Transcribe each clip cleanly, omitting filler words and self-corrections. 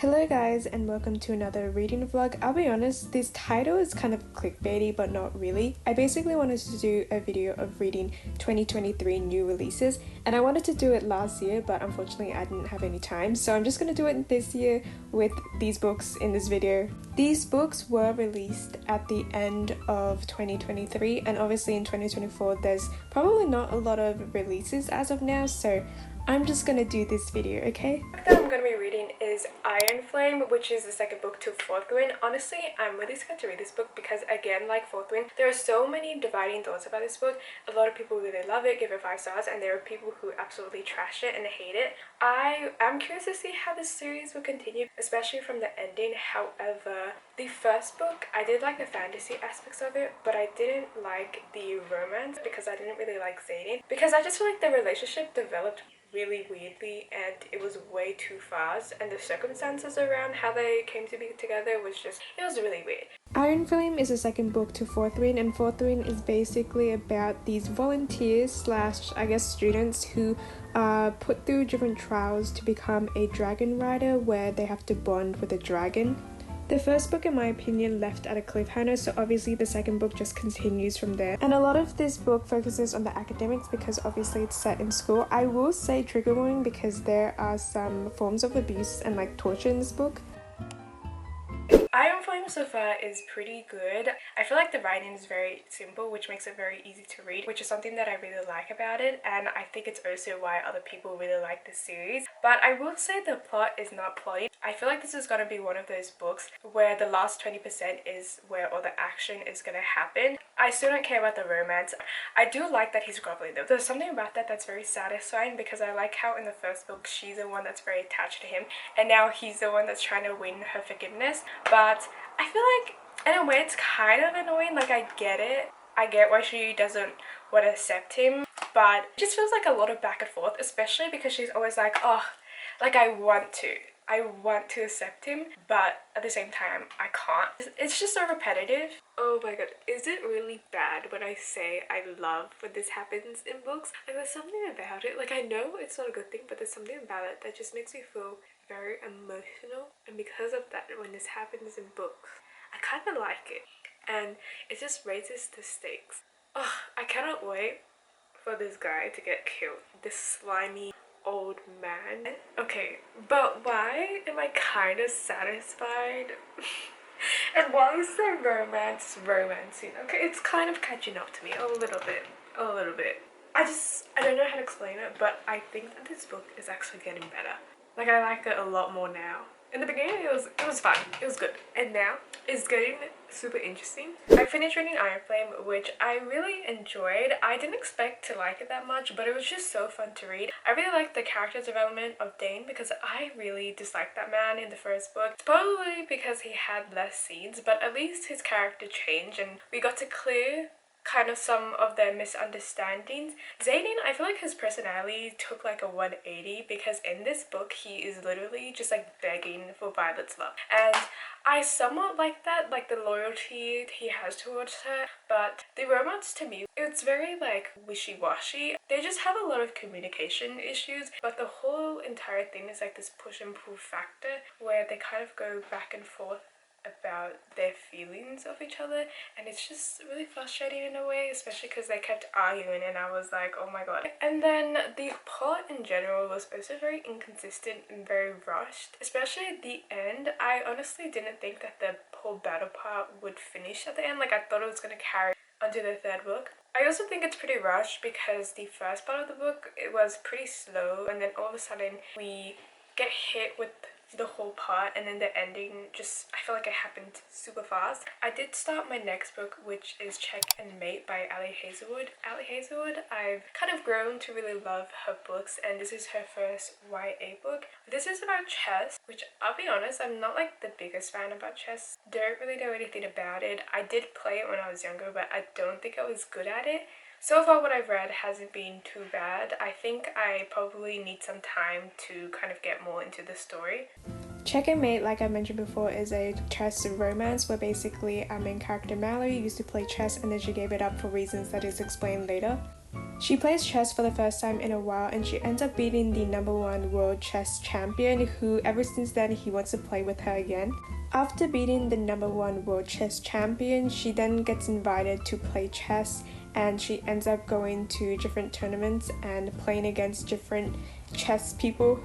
Hello guys and welcome to another reading vlog. I'll be honest, this title is kind of clickbaity but not really. I basically wanted to do a video of reading 2023 new releases and I wanted to do it last year but unfortunately I didn't have any time, so I'm just going to do it this year with these books in this video. These books were released at the end of 2023 and obviously in 2024 there's probably not a lot of releases as of now, so I'm just gonna do this video, okay? The book that I'm gonna be reading is Iron Flame, which is the second book to Fourth Wind. Honestly, I'm really scared to read this book because, again, like Fourth Wind, there are so many dividing thoughts about this book. A lot of people really love it, give it 5 stars, and there are people who absolutely trash it and hate it. I am curious to see how this series will continue, especially from the ending. However, the first book, I did like the fantasy aspects of it, but I didn't like the romance because I didn't really like 𝐦𝐮𝐬𝐢𝐜, because I just feel like the relationship developed really weirdly and it was way too fast, and the circumstances around how they came to be together was just, it was really weird. Iron Flame is the second book to Fourth Wind, and Fourth Wind is basically about these volunteers slash I guess students who are put through different trials to become a dragon rider where they have to bond with a dragon. The first book, in my opinion, left at a cliffhanger, so obviously the second book just continues from there. And a lot of this book focuses on the academics because obviously it's set in school. I will say trigger warning because there are some forms of abuse and like torture in this book. Iron Flame so far is pretty good. I feel like the writing is very simple, which makes it very easy to read, which is something that I really like about it, and I think it's also why other people really like this series. But I will say the plot is not plotty. I feel like this is going to be one of those books where the last 20% is where all the action is going to happen. I still don't care about the romance. I do like that he's groveling though. There's something about that that's very satisfying because I like how in the first book she's the one that's very attached to him and now he's the one that's trying to win her forgiveness. But I feel like in a way it's kind of annoying. Like, I get it. I get why she doesn't want to accept him, but it just feels like a lot of back and forth, especially because she's always like, oh, like I want to accept him, but at the same time I can't. It's just so repetitive. Oh my god, is it really bad when I say I love when this happens in books? Like, there's something about it. Like, I know it's not a good thing, but there's something about it that just makes me feel very emotional, and because of that, when this happens in books, I kind of like it, and it just raises the stakes. Oh, I cannot wait for this guy to get killed, this slimy old man. Okay, but why am I kind of satisfied? And why is the romance romancing? Okay, it's kind of catching up to me a little bit. I don't know how to explain it, but I think that this book is actually getting better. Like, I like it a lot more now. In the beginning it was fun, it was good, and now it's getting super interesting. I finished reading Iron Flame, which I really enjoyed. I didn't expect to like it that much, but it was just so fun to read. I really liked the character development of Dane because I really disliked that man in the first book. It's probably because he had less scenes, but at least his character changed and we got to clear kind of some of their misunderstandings. 𝐦𝐮𝐬𝐢𝐜, I feel like his personality took like a 180 because in this book he is literally just like begging for Violet's love, and I somewhat like that, like the loyalty he has towards her, but the romance to me, it's very like wishy-washy. They just have a lot of communication issues, but the whole entire thing is like this push and pull factor where they kind of go back and forth about their feelings of each other, and it's just really frustrating in a way, especially because they kept arguing and I was like, oh my god. And then the plot in general was also very inconsistent and very rushed, especially at the end. I honestly didn't think that the whole battle part would finish at the end. Like, I thought it was going to carry onto the third book. I also think it's pretty rushed because the first part of the book, it was pretty slow, and then all of a sudden we get hit with the whole part, and then the ending just, I feel like it happened super fast. I did start my next book, which is Check and Mate by 𝐚𝐨𝐧𝐭𝐞𝐧𝐭. I've kind of grown to really love her books, and this is her first YA book. This is about chess, which I'll be honest, I'm not like the biggest fan about chess. Don't really know anything about it. I did play it when I was younger, but I don't think I was good at it. So far what I've read hasn't been too bad. I think I probably need some time to kind of get more into the story. Check and Mate, like I mentioned before, is a chess romance where basically our main character Mallory used to play chess and then she gave it up for reasons that is explained later. She plays chess for the first time in a while and she ends up beating the #1 world chess champion, who ever since then he wants to play with her again. After beating the #1 world chess champion, she then gets invited to play chess and she ends up going to different tournaments and playing against different chess people.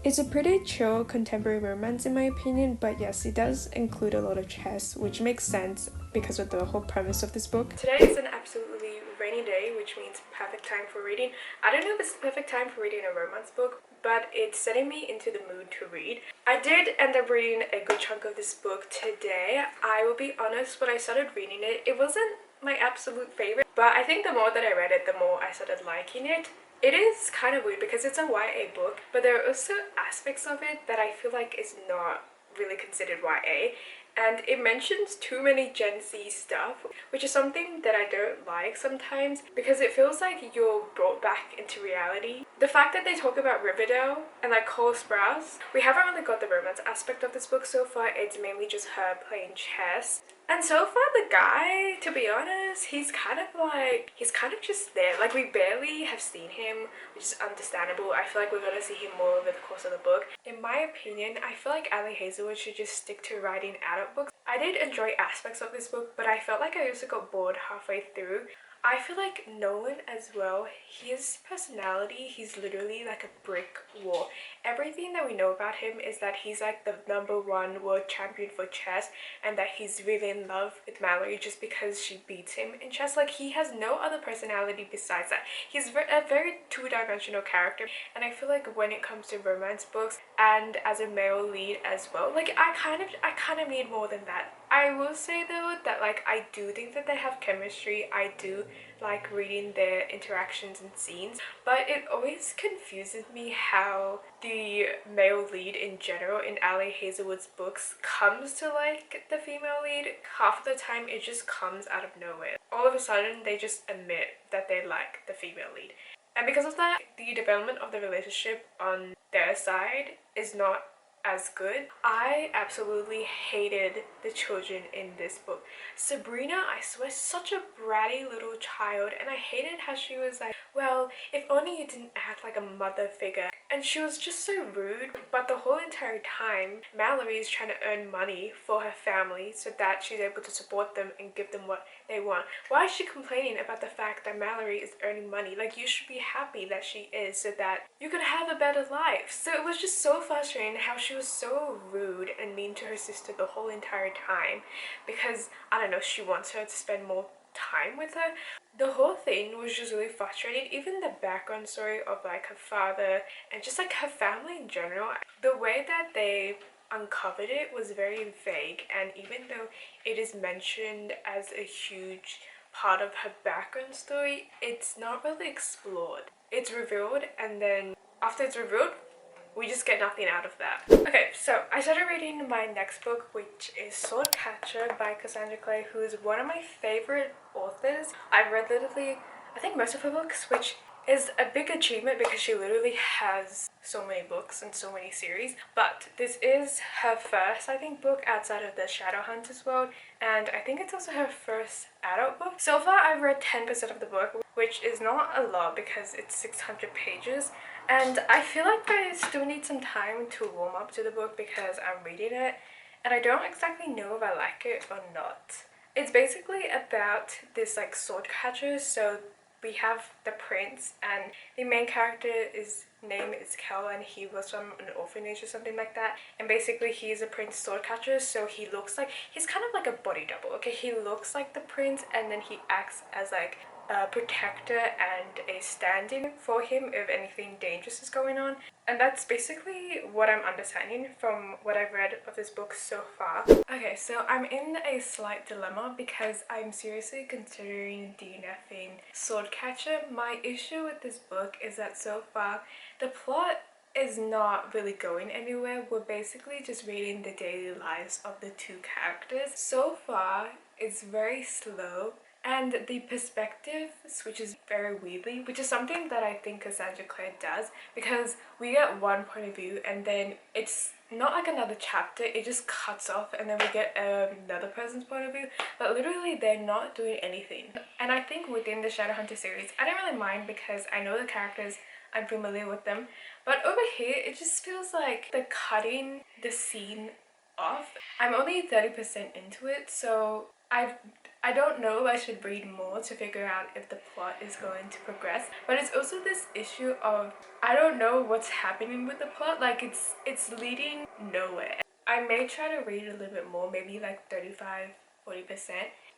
It's a pretty chill contemporary romance in my opinion, but yes, it does include a lot of chess, which makes sense because of the whole premise of this book. Today is an absolutely rainy day, which means perfect time for reading. I don't know if it's the perfect time for reading a romance book, but it's setting me into the mood to read. I did end up reading a good chunk of this book today. I will be honest, when I started reading it, it wasn't my absolute favorite, but I think the more that I read it, the more I started liking it. It is kind of weird because it's a YA book, but there are also aspects of it that I feel like is not really considered YA, and it mentions too many Gen Z stuff, which is something that I don't like sometimes because it feels like you're brought back into reality. The fact that they talk about Riverdale and like Cole Sprouse, we haven't really got the romance aspect of this book so far. It's mainly just her playing chess. And so far the guy, to be honest, he's kind of just there. Like, we barely have seen him, which is understandable. I feel like we're gonna see him more over the course of the book. In my opinion, I feel like 𝐬𝐮𝐬𝐢𝐬𝐻 should just stick to writing adult books. I did enjoy aspects of this book, but I felt like I also got bored halfway through. I feel like Nolan as well, his personality, he's literally like a brick wall. Everything that we know about him is that he's like the #1 world champion for chess and that he's really in love with Mallory just because she beats him in chess. Like, he has no other personality besides that. He's a very two-dimensional character, and I feel like when it comes to romance books and as a male lead as well, like I kind of need more than that. I will say though that like I do think that they have chemistry. I do like reading their interactions and scenes, but it always confuses me how the male lead in general in 𝐬𝐮𝐬𝐻's books comes to like the female lead. Half of the time it just comes out of nowhere. All of a sudden they just admit that they like the female lead. And because of that, the development of the relationship on their side is not as good. I absolutely hated the children in this book. Sabrina, I swear, such a bratty little child, and I hated how she was like, well, if only you didn't act like a mother figure. And she was just so rude. But the whole entire time, Mallory is trying to earn money for her family so that she's able to support them and give them what they want. Why is she complaining about the fact that Mallory is earning money? Like, you should be happy that she is so that you could have a better life. So it was just so frustrating how she was so rude and mean to her sister the whole entire time because, I don't know, she wants her to spend more time with her. The whole thing was just really frustrating. Even the background story of like her father and just like her family in general, the way that they uncovered it was very vague, and even though it is mentioned as a huge part of her background story, it's not really explored. It's revealed, and then after it's revealed, we just get nothing out of that. Okay, so I started reading my next book, which is Swordcatcher by 𝐬𝐮𝐬𝐻, who is one of my favorite authors. I've read literally, I think, most of her books, which is a big achievement because she literally has so many books and so many series. But this is her first, I think, book outside of the Shadowhunters world, and I think it's also her first adult book. So far, I've read 10% of the book, which is not a lot because it's 600 pages. And I feel like I still need some time to warm up to the book because I'm reading it and I don't exactly know if I like it or not. It's basically about this like sword catcher. So we have the prince and the main character's name is 𝐾, and he was from an orphanage or something like that. And basically he's a prince sword catcher, so he looks like, he's kind of like a body double. Okay, he looks like the prince and then he acts as like a protector and a stand-in for him if anything dangerous is going on. And that's basically what I'm understanding from what I've read of this book so far. Okay, so I'm in a slight dilemma because I'm seriously considering DNFing Swordcatcher. My issue with this book is that so far the plot is not really going anywhere. We're basically just reading the daily lives of the two characters. So far, it's very slow. And the perspective switches very weirdly, which is something that I think 𝐸𝐮𝐬𝐻 does, because we get one point of view and then it's not like another chapter, it just cuts off and then we get another person's point of view, but literally they're not doing anything. And I think within the Shadowhunter series, I don't really mind because I know the characters, I'm familiar with them, but over here it just feels like they're cutting the scene off. I'm only 30% into it, so I don't know if I should read more to figure out if the plot is going to progress. But it's also this issue of I don't know what's happening with the plot. Like it's leading nowhere. I may try to read a little bit more, maybe like 35-40%,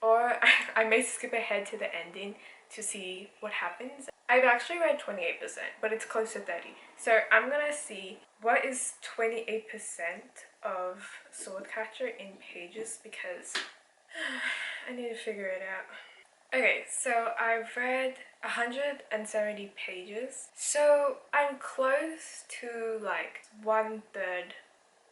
or I may skip ahead to the ending to see what happens. I've actually read 28%, but it's close to 30. So I'm gonna see what is 28% of Swordcatcher in pages because I need to figure it out. Okay, so I've read 170 pages. So I'm close to like 1/3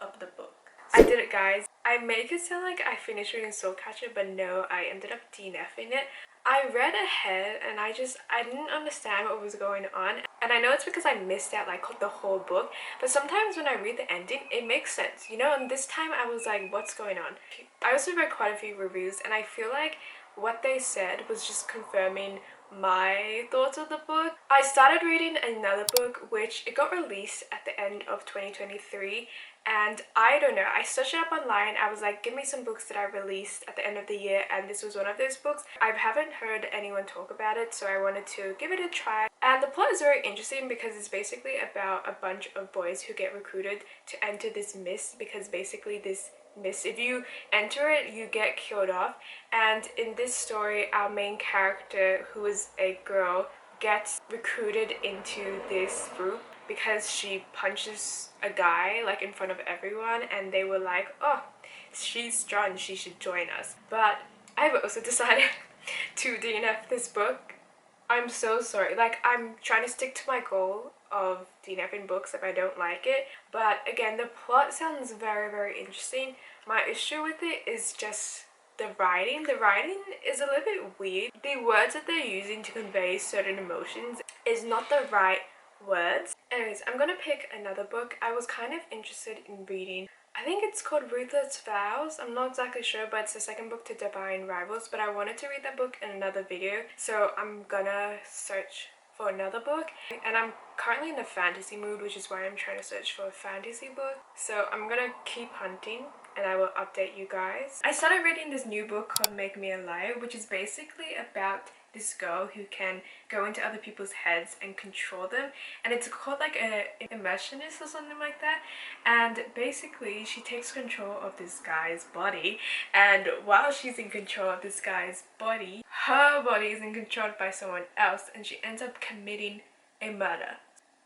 of the book. I did it, guys. I make it sound like I finished reading Soulcatcher, but no, I ended up DNFing it. I read ahead and I didn't understand what was going on. And I know it's because I missed out like the whole book, but sometimes when I read the ending, it makes sense, you know? And this time I was like, what's going on? I also read quite a few reviews and I feel like what they said was just confirming my thoughts of the book. I started reading another book which it got released at the end of 2023, and I don't know, I searched it up online. I was like, give me some books that I released at the end of the year, and this was one of those books. I haven't heard anyone talk about it, so I wanted to give it a try. And the plot is very interesting because it's basically about a bunch of boys who get recruited to enter this mist, because basically this mist, if you enter it, you get killed off. And in this story, our main character, who is a girl, gets recruited into this group because she punches a guy like in front of everyone, and they were like, oh, she's strong, she should join us. But I've also decided to DNF this book. I'm so sorry. Like, I'm trying to stick to my goal of DNFing books if I don't like it. But again, the plot sounds very, very interesting. My issue with it is just the writing. The writing is a little bit weird. The words that they're using to convey certain emotions is not the right words. Anyways, I'm gonna pick another book. I was kind of interested in reading, I think it's called Ruthless Vows. I'm not exactly sure, but it's the second book to Divine Rivals, but I wanted to read that book in another video, so I'm gonna search for another book. And I'm currently in a fantasy mood, which is why I'm trying to search for a fantasy book. So I'm gonna keep hunting and I will update you guys. I started reading this new book called Make Me a Liar, which is basically about this girl who can go into other people's heads and control them, and it's called like an immersionist or something like that. And basically she takes control of this guy's body, and while she's in control of this guy's body, her body is controlled by someone else, and she ends up committing a murder.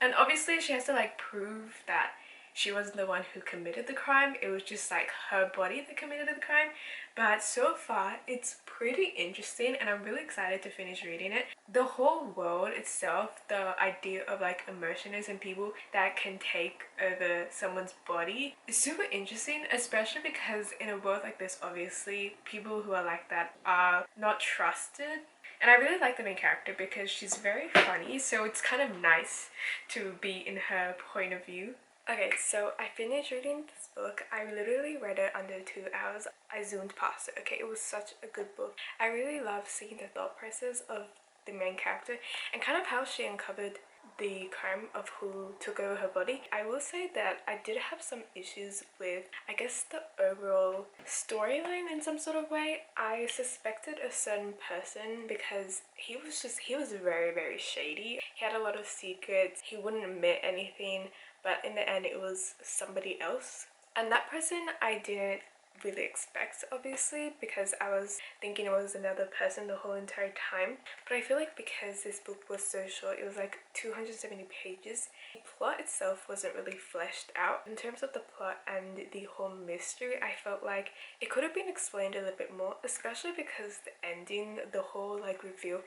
And obviously she has to like prove that she wasn't the one who committed the crime, it was just like her body that committed the crime. But so far it's pretty interesting and I'm really excited to finish reading it. The whole world itself, the idea of like immersionists and people that can take over someone's body is super interesting, especially because in a world like this, obviously people who are like that are not trusted. And I really like the main character because she's very funny, so it's kind of nice to be in her point of view. Okay, so I finished reading this book. I literally read it under 2 hours. I zoomed past it. Okay, it was such a good book. I really love seeing the thought process of the main character and kind of how she uncovered the crime of who took over her body. I will say that I did have some issues with, I guess, the overall storyline in some sort of way. I suspected a certain person because he was very, very shady. He had a lot of secrets. He wouldn't admit anything, but in the end it was somebody else. And that person I didn't really expect, obviously, because I was thinking it was another person the whole entire time. But I feel like because this book was so short, it was like 270 pages, the plot itself wasn't really fleshed out. In terms of the plot and the whole mystery, I felt like it could have been explained a little bit more, especially because the ending, the whole like reveal,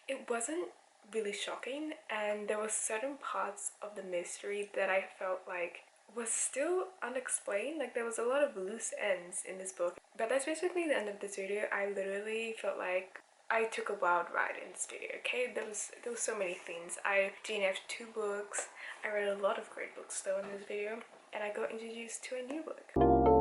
it wasn't really shocking, and there were certain parts of the mystery that I felt like was still unexplained. Like there was a lot of loose ends in this book. But that's basically the end of this video. I literally felt like I took a wild ride in this video, okay? There was so many things. I DNF'd 2 books. I read a lot of great books though in this video. and I got introduced to a new book.